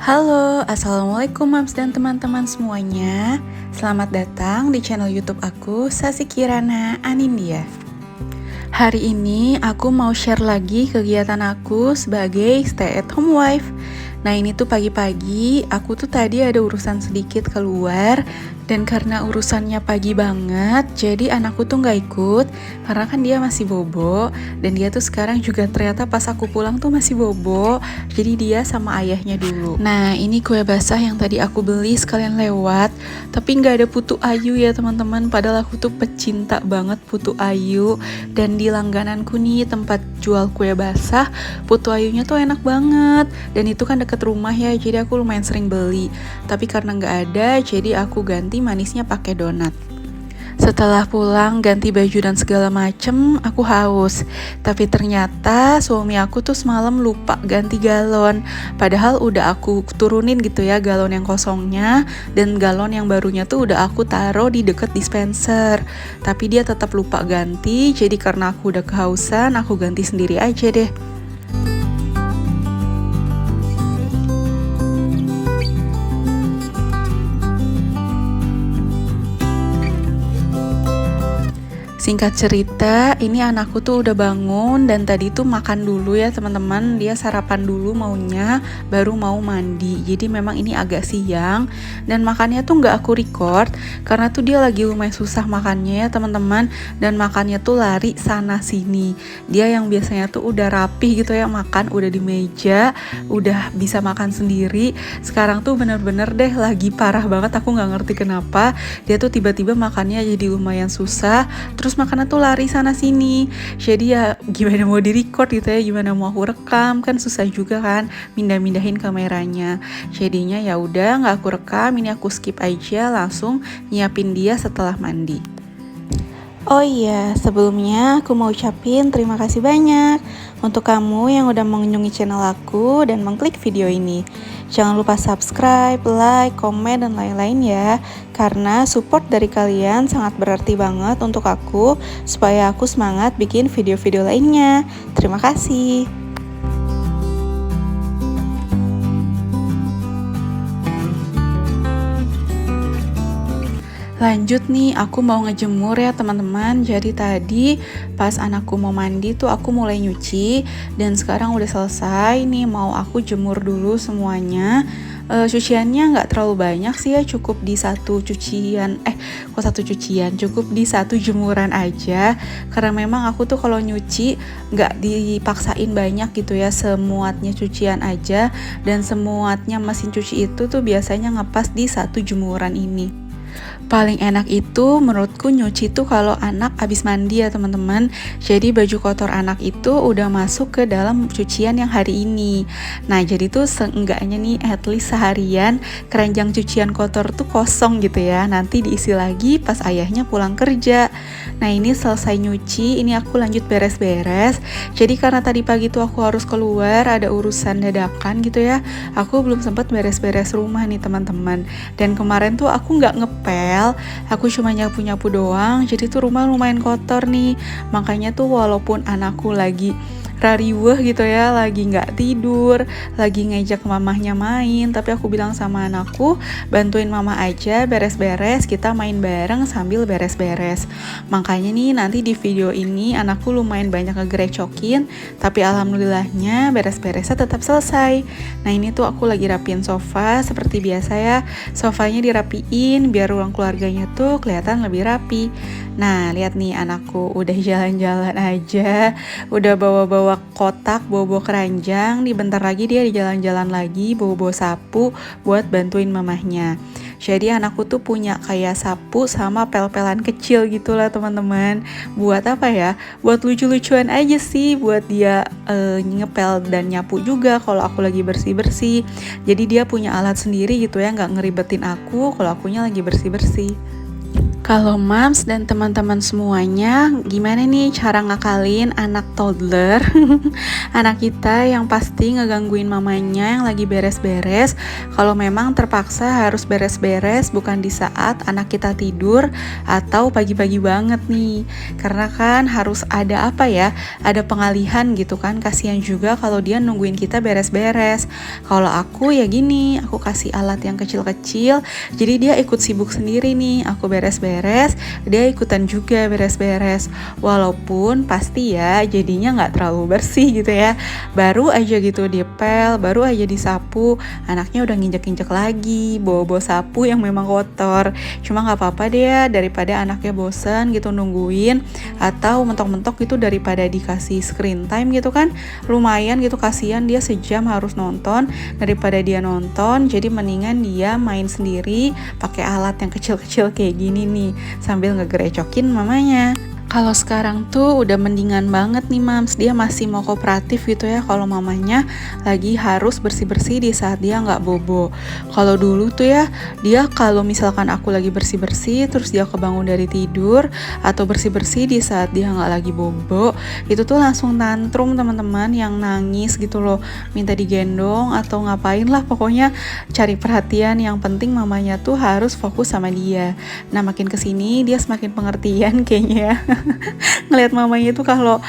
Halo, assalamualaikum Mams dan teman-teman semuanya. Selamat datang di channel YouTube aku, Sasi Kirana Anindya. Hari ini aku mau share lagi kegiatan aku sebagai stay at home wife. Nah ini tuh pagi-pagi, aku tuh tadi ada urusan sedikit keluar. Dan karena urusannya pagi banget, jadi anakku tuh gak ikut. Karena kan dia masih bobo. Dan dia tuh sekarang juga ternyata pas aku pulang tuh masih bobo. Jadi dia sama ayahnya dulu. Nah ini kue basah yang tadi aku beli sekalian lewat. Tapi gak ada putu ayu ya teman-teman. Padahal aku tuh pecinta banget putu ayu. Dan di langgananku nih tempat jual kue basah, putu ayunya tuh enak banget. Dan itu kan deket rumah ya, jadi aku lumayan sering beli. Tapi karena gak ada, jadi aku ganti manisnya pakai donat. Setelah pulang ganti baju dan segala macem, aku haus. Tapi ternyata suami aku tuh semalam lupa ganti galon. Padahal udah aku turunin gitu ya galon yang kosongnya, dan galon yang barunya tuh udah aku taruh di deket dispenser. Tapi dia tetap lupa ganti, jadi karena aku udah kehausan, aku ganti sendiri aja deh. Singkat cerita, ini anakku tuh udah bangun dan tadi tuh makan dulu ya teman-teman. Dia sarapan dulu maunya, baru mau mandi. Jadi memang ini agak siang dan makannya tuh nggak aku record karena tuh dia lagi lumayan susah makannya ya teman-teman. Dan makannya tuh lari sana sini. Dia yang biasanya tuh udah rapih gitu ya makan, udah di meja, udah bisa makan sendiri. Sekarang tuh bener-bener deh lagi parah banget, aku nggak ngerti kenapa. Dia tuh tiba-tiba makannya jadi lumayan susah. Terus makanan tuh lari sana sini, jadi ya gimana mau direcord gitu ya, gimana mau aku rekam, kan susah juga kan mindahin kameranya. Jadinya ya udah nggak aku rekam, ini aku skip aja, langsung nyiapin dia setelah mandi. Oh iya, sebelumnya aku mau ucapin terima kasih banyak untuk kamu yang udah mengunjungi channel aku dan mengklik video ini. Jangan lupa subscribe, like, komen, dan lain-lain ya. Karena support dari kalian sangat berarti banget untuk aku, supaya aku semangat bikin video-video lainnya. Terima kasih. Lanjut nih, aku mau ngejemur ya teman-teman. Jadi tadi pas anakku mau mandi tuh aku mulai nyuci. Dan sekarang udah selesai nih, mau aku jemur dulu semuanya. Cuciannya nggak terlalu banyak sih ya, cukup di satu cucian. Cukup di satu jemuran aja. Karena memang aku tuh kalau nyuci nggak dipaksain banyak gitu ya, semuatnya cucian aja. Dan semuatnya mesin cuci itu tuh biasanya ngepas di satu jemuran ini. Paling enak itu menurutku nyuci tuh kalau anak habis mandi ya teman-teman. Jadi baju kotor anak itu udah masuk ke dalam cucian yang hari ini. Nah jadi tuh seenggaknya nih at least seharian keranjang cucian kotor tuh kosong gitu ya. Nanti diisi lagi pas ayahnya pulang kerja. Nah ini selesai nyuci, ini aku lanjut beres-beres. Jadi karena tadi pagi tuh aku harus keluar, ada urusan dadakan gitu ya, aku belum sempat beres-beres rumah nih teman-teman. Dan kemarin tuh aku nggak ngepel, aku cuma nyapu-nyapu doang, jadi tuh rumah lumayan kotor nih. Makanya tuh walaupun anakku lagi rariweh gitu ya, lagi nggak tidur, lagi ngejak mamahnya main, tapi aku bilang sama anakku, bantuin mama aja beres-beres, kita main bareng sambil beres-beres. Makanya nih nanti di video ini anakku lumayan banyak ngegerecokin, tapi alhamdulillahnya beres-beresnya tetap selesai. Nah ini tuh aku lagi rapiin sofa seperti biasa ya, sofanya dirapiin biar ruang keluarganya tuh kelihatan lebih rapi. Nah lihat nih anakku udah jalan-jalan aja, udah bawa-bawa kotak, bawa-bawa keranjang, nih bentar lagi dia di jalan-jalan lagi bawa-bawa sapu buat bantuin mamahnya. Jadi anakku tuh punya kayak sapu sama pel-pelan kecil gitulah teman-teman. Buat apa ya? Buat lucu-lucuan aja sih, buat dia ngepel dan nyapu juga kalau aku lagi bersih-bersih. Jadi dia punya alat sendiri gitu ya, nggak ngeribetin aku kalau akunya lagi bersih-bersih. Kalau mams dan teman-teman semuanya, gimana nih cara ngakalin anak toddler? Anak kita yang pasti ngegangguin mamanya yang lagi beres-beres. Kalau memang terpaksa harus beres-beres bukan di saat anak kita tidur atau pagi-pagi banget nih. Karena kan harus ada apa ya? Ada pengalihan gitu kan. Kasihan juga kalau dia nungguin kita beres-beres. Kalau aku ya gini, aku kasih alat yang kecil-kecil. Jadi dia ikut sibuk sendiri nih. Aku beres-beres, dia ikutan juga beres-beres, walaupun pasti ya jadinya nggak terlalu bersih gitu ya, baru aja gitu dipel, baru aja disapu, anaknya udah nginjek-injek lagi, bawa-bawa sapu yang memang kotor. Cuma nggak apa-apa deh ya, daripada anaknya bosen gitu nungguin, atau mentok-mentok gitu daripada dikasih screen time gitu kan, lumayan gitu, kasihan dia sejam harus nonton, daripada dia nonton jadi mendingan dia main sendiri pakai alat yang kecil-kecil kayak gini nih sambil ngegerecokin mamanya. Kalau sekarang tuh udah mendingan banget nih mams, dia masih mau kooperatif gitu ya kalau mamanya lagi harus bersih-bersih di saat dia nggak bobo. Kalau dulu tuh ya, dia kalau misalkan aku lagi bersih-bersih terus dia kebangun dari tidur atau bersih-bersih di saat dia nggak lagi bobo, itu tuh langsung tantrum teman-teman, yang nangis gitu loh, minta digendong atau ngapain lah, pokoknya cari perhatian, yang penting mamanya tuh harus fokus sama dia. Nah makin kesini dia semakin pengertian kayaknya ya. Ngelihat mamanya itu kalau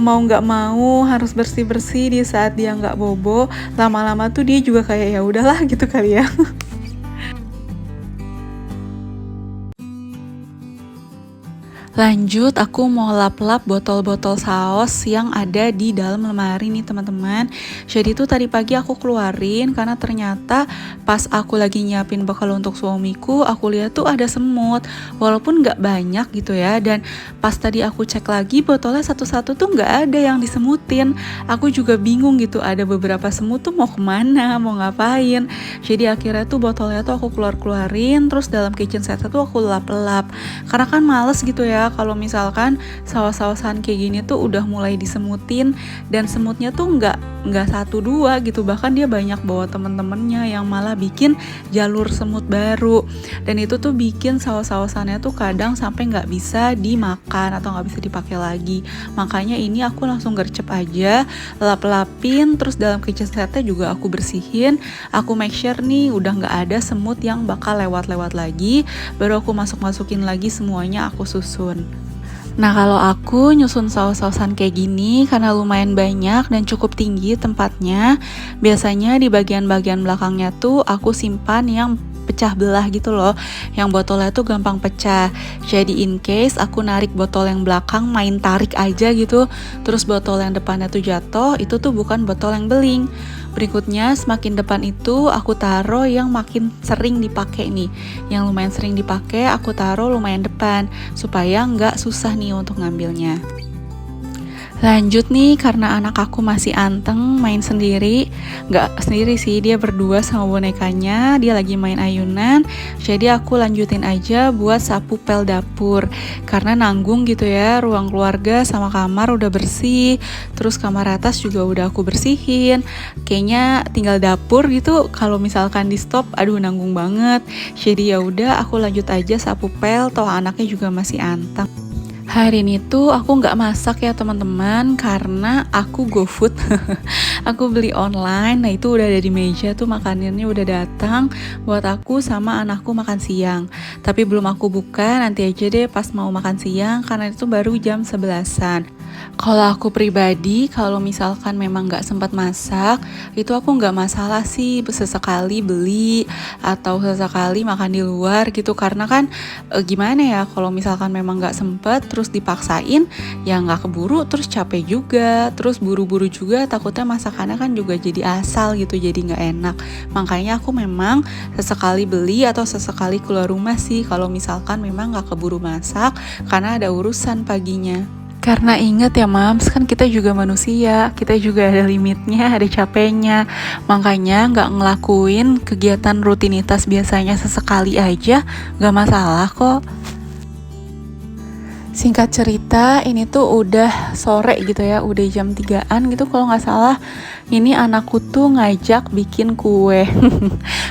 mau nggak mau harus bersih bersih di saat dia nggak bobo, lama-lama tuh dia juga kayak ya udahlah gitu kali ya. Lanjut, aku mau lap-lap botol-botol saus yang ada di dalam lemari nih teman-teman. Jadi tuh tadi pagi aku keluarin karena ternyata pas aku lagi nyiapin bekal untuk suamiku, aku lihat tuh ada semut. Walaupun nggak banyak gitu ya, dan pas tadi aku cek lagi botolnya satu-satu tuh nggak ada yang disemutin. Aku juga bingung gitu, ada beberapa semut tuh mau kemana, mau ngapain. Jadi akhirnya tuh botolnya tuh aku keluarin, terus dalam kitchen set tuh aku lap-lap. Karena kan males gitu ya kalau misalkan saus-sausan kayak gini tuh udah mulai disemutin, dan semutnya tuh nggak satu dua gitu, bahkan dia banyak bawa temen-temennya yang malah bikin jalur semut baru, dan itu tuh bikin saus-sausannya tuh kadang sampai nggak bisa dimakan atau nggak bisa dipakai lagi. Makanya ini aku langsung gercep aja, lap-lapin, terus dalam kitchen setnya juga aku bersihin, aku make sure nih udah nggak ada semut yang bakal lewat-lewat lagi, baru aku masukin lagi semuanya, aku susun. Nah kalau aku nyusun saus-sausan kayak gini karena lumayan banyak dan cukup tinggi tempatnya, biasanya di bagian-bagian belakangnya tuh aku simpan yang pecah belah gitu loh, yang botolnya tuh gampang pecah. Jadi in case aku narik botol yang belakang, main tarik aja gitu, terus botol yang depannya tuh jatuh, itu tuh bukan botol yang beling. Berikutnya semakin depan itu aku taruh yang makin sering dipakai nih, yang lumayan sering dipakai aku taruh lumayan depan supaya nggak susah nih untuk ngambilnya. Lanjut nih, karena anak aku masih anteng main sendiri, nggak sendiri sih, dia berdua sama bonekanya, dia lagi main ayunan, jadi aku lanjutin aja buat sapu pel dapur, karena nanggung gitu ya, ruang keluarga sama kamar udah bersih, terus kamar atas juga udah aku bersihin, kayaknya tinggal dapur gitu, kalau misalkan di stop, aduh nanggung banget, jadi ya udah aku lanjut aja sapu pel, toh anaknya juga masih anteng. Hari ini tuh aku nggak masak ya teman-teman, karena aku GoFood. Aku beli online, nah itu udah ada di meja tuh, makanannya udah datang buat aku sama anakku makan siang. Tapi belum aku buka, nanti aja deh pas mau makan siang, karena itu baru jam 11-an. Kalau aku pribadi, kalau misalkan memang nggak sempat masak, itu aku nggak masalah sih sesekali beli atau sesekali makan di luar gitu, karena kan gimana ya, kalau misalkan memang nggak sempet terus dipaksain, ya nggak keburu, terus capek juga, terus buru-buru juga, takutnya masakannya kan juga jadi asal gitu, jadi nggak enak. Makanya aku memang sesekali beli atau sesekali keluar rumah sih kalau misalkan memang nggak keburu masak karena ada urusan paginya. Karena ingat ya mams, kan kita juga manusia, kita juga ada limitnya, ada capeknya. Makanya nggak ngelakuin kegiatan rutinitas biasanya sesekali aja, nggak masalah kok. Singkat cerita, ini tuh udah sore gitu ya, udah jam 3-an gitu kalau nggak salah. Ini anakku tuh ngajak bikin kue.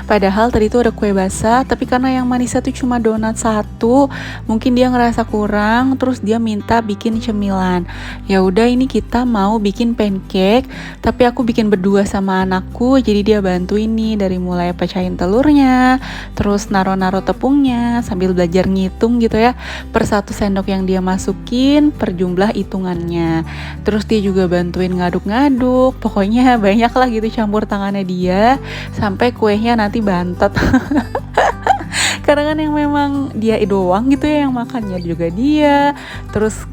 Padahal tadi tuh ada kue basah, tapi karena yang manisnya tuh cuma donat satu, mungkin dia ngerasa kurang, terus dia minta bikin cemilan. Ya udah, ini kita mau bikin pancake, tapi aku bikin berdua sama anakku, jadi dia bantu ini dari mulai pecahin telurnya, terus naro-naro tepungnya sambil belajar ngitung gitu ya, per 1 sendok yang dia masukin per jumlah hitungannya. Terus dia juga bantuin ngaduk-ngaduk, pokoknya banyak lah gitu campur tangannya dia sampai kuenya nanti bantet. Karena kan yang memang dia doang gitu ya yang makannya juga dia. Terus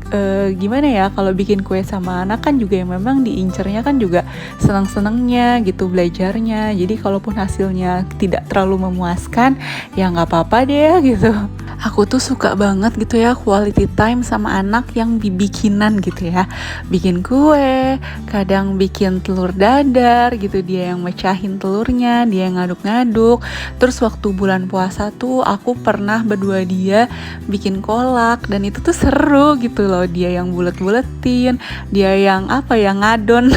gimana ya, kalau bikin kue sama anak kan juga yang memang diincernya kan juga senang-senangnya gitu belajarnya. Jadi kalaupun hasilnya tidak terlalu memuaskan ya nggak apa-apa deh gitu. Aku tuh suka banget gitu ya quality time sama anak yang bikinan gitu ya. Bikin kue, kadang bikin telur dadar gitu, dia yang mecahin telurnya, dia yang ngaduk-ngaduk. Terus waktu bulan puasa tuh aku pernah berdua dia bikin kolak, dan itu tuh seru gitu loh. Dia yang bulet-buletin, dia yang ngadon.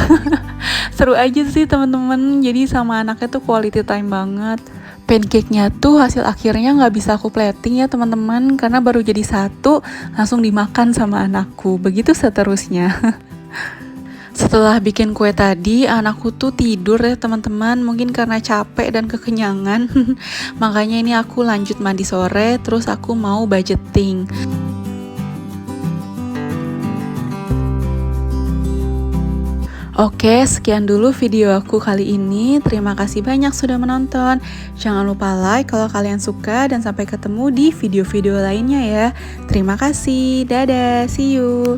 Seru aja sih teman-teman. Jadi sama anaknya tuh quality time banget. Pancake-nya tuh hasil akhirnya nggak bisa aku plating ya teman-teman, karena baru jadi satu langsung dimakan sama anakku. Begitu seterusnya. Setelah bikin kue tadi, anakku tuh tidur ya teman-teman, mungkin karena capek dan kekenyangan. Makanya ini aku lanjut mandi sore, terus aku mau budgeting. Oke, sekian dulu video aku kali ini. Terima kasih banyak sudah menonton. Jangan lupa like kalau kalian suka, dan sampai ketemu di video-video lainnya ya. Terima kasih. Dadah, see you.